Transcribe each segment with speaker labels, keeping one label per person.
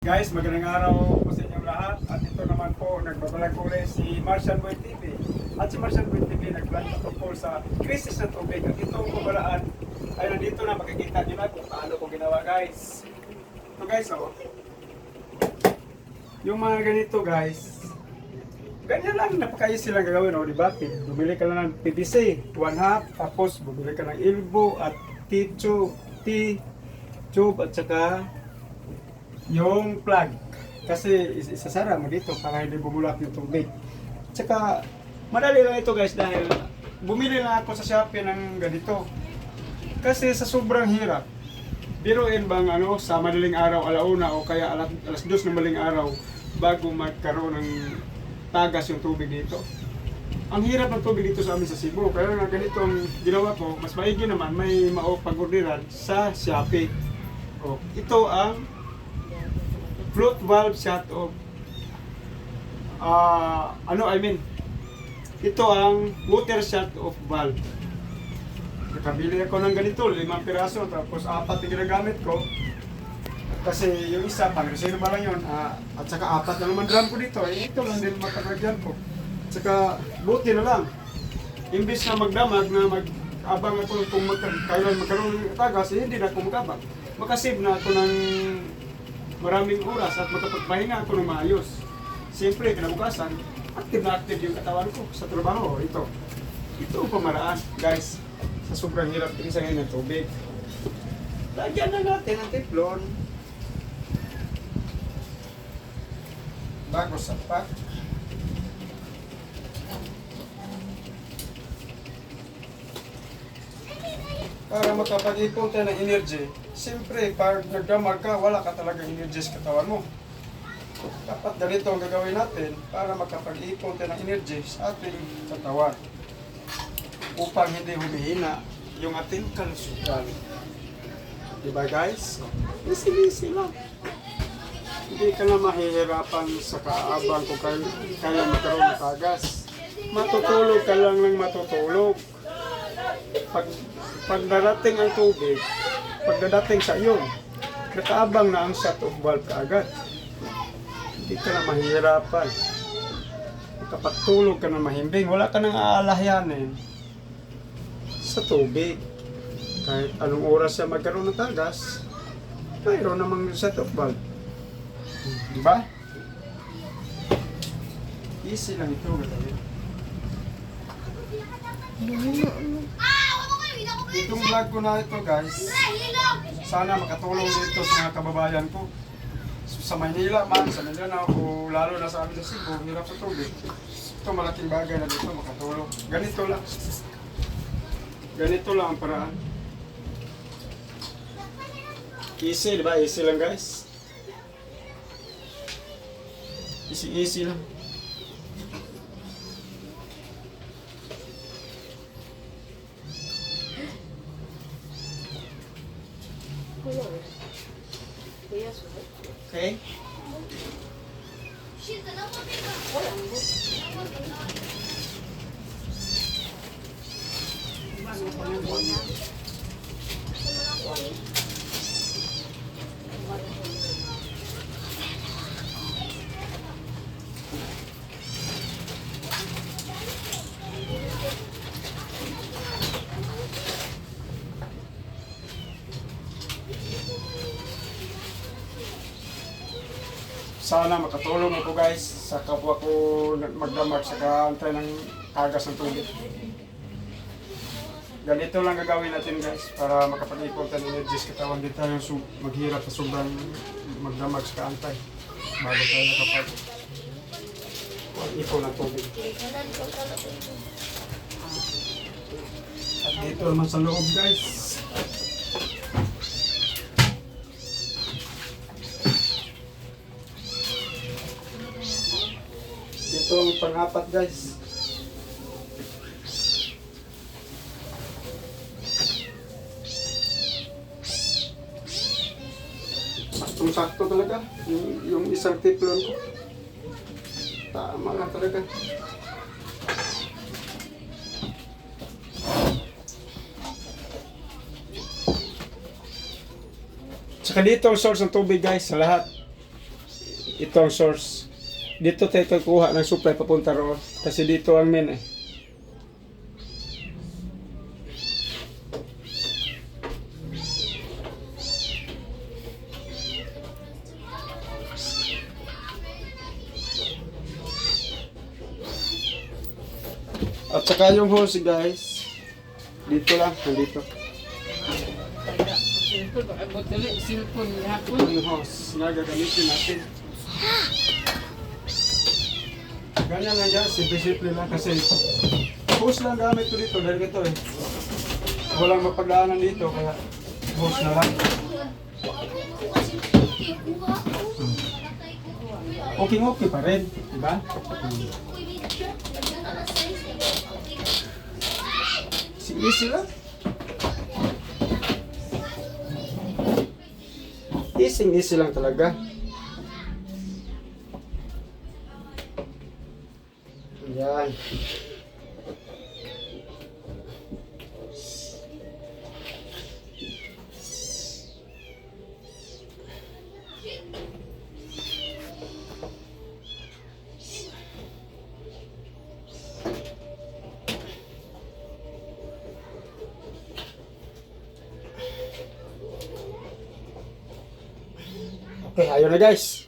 Speaker 1: Guys, magandang araw po sa inyong lahat. At ito naman po, nagbabalag ulit si Martian Boy TV. At si Martian Boy TV nag-vlog tungkol sa krisis ng tubig. At itong pabalaan ay nandito na, makikita nyo na kung paano ko ginawa guys. Ito guys, oh. Yung mga ganito guys, ganyan lang, napaka-easy lang gagawin, oh, diba? Bumili ka lang ng PVC, 1/2, tapos bumili ka ng elbow at T-tube at saka yung plug. Kasi isasara mo dito para hindi bumulak yung tubig. Tsaka madali lang ito guys dahil bumili lang ako sa Shopee ng ganito. Kasi sa sobrang hirap, biruin bang sa madaling araw, alauna o kaya alas 2 ng madaling araw bago magkaroon ng tagas yung tubig dito. Ang hirap ng tubig dito sa amin sa Cebu. Kaya nga ganito ang ginawa ko, mas maigi naman may pag-orderan sa Shopee. O, ito ang float valve shut off. Ito ang water shut off valve. Nakabili ako ng ganito, 5 piraso, tapos 4 yung ginagamit ko. Kasi yung isa, pang reserva lang yun. At saka 4 na naman drum ko dito. Ito lang din matatagyan ko. At saka buti na lang. Imbis na magdamag na mag-abang ako kung kailan magkaroon ng tagas, hindi na ako mag-abang. Makasave na ako ng maraming oras at makapagpahinga ako ng maayos. Siyempre, kinabukasan, active na active yung katawan ko sa trabaho. Ito ang pamaraan, guys. Sa sobrang hirap isa ngayon ng tubig. Lagyan na natin ang teflon. Bago sapat. Para makapag-ipon tayo ng energy. Siyempre, pag nagdamag ka, wala ka talaga energy sa katawan mo. Dapat ganito ang gagawin natin para makapag-ipon tayo ng energy sa ating katawan. Upang hindi humihina yung ating kalusugan. Diba guys? Easy lang. Hindi ka na mahihirapan sa kaabang kung kaya magkaroon ng tagas. Matutulog ka lang ng matutulog. Pag darating ang tubig, pag dadating sa iyo, nakaabang na ang shut off valve kaagad. Hindi ka na mahihirapan. Kapag tulog ka na mahimbing, wala ka nang aalahanin sa tubig. Kahit anong oras siya magkaroon ng tagas, mayroon namang shut off valve. Diba? Easy lang ito. Itong vlog ko na ito guys, sana makatulong dito sa mga kababayan ko. Sa Maynila man, sa Mindanao o lalo na sa amin sa Cebu, hirap sa tubig. Ito malaking bagay na dito makatulong. Ganito lang. Ganito lang ang paraan. Easy, diba? Easy lang guys. Easy lang. Okay? Sana makatulong ako guys sa kapwa ko magdamag sa kaantay ng tagas ng tubig. Ganito lang gagawin natin guys para makapag-ipon tayo ng energy sa katawan. Di tayo maghirap sa sobrang magdamag sa kaantay bago tayo nakapag-ipon ng tubig. At dito naman sa loob guys. Ito ang pang-apat guys. Saktong-sakto talaga. Yung isang teflon ko. Tama lang talaga. Tsaka dito ang source ng tubig guys sa lahat. ito ang source. Dito tayo kukuha ng supply papunta roon. Kasi dito ang main eh. At saka yung hose guys, dito lang, nandito. Yung hose na gagamitin natin. Ganyan lang yan, simple-simple lang kasi hose lang gamit ko dito dahil ito eh. Walang mapagdaanan dito kaya hose na lang. Okay pa rin, diba? Easy lang. Easy lang talaga. Yan. Okay, ayun na guys.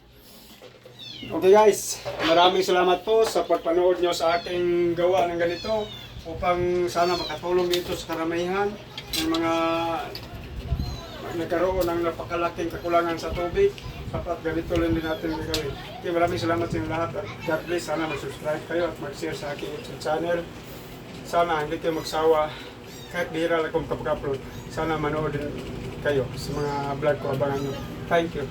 Speaker 1: Okay guys, maraming salamat po sa pagpanood nyo sa aking gawa ng ganito upang sana makatulong dito sa karamihan ng mga nagkaroon ng napakalaking kakulangan sa tubig. Dapat ganito lang din natin gagawin. Okay, maraming salamat sa inyo lahat at God bless. Sana mag-subscribe kayo at mag-share sa aking YouTube channel. Sana hindi kayo magsawa kahit bihira lang akong kapag-upload. Sana manood din kayo sa mga vlog ko, abangan nyo. Thank you.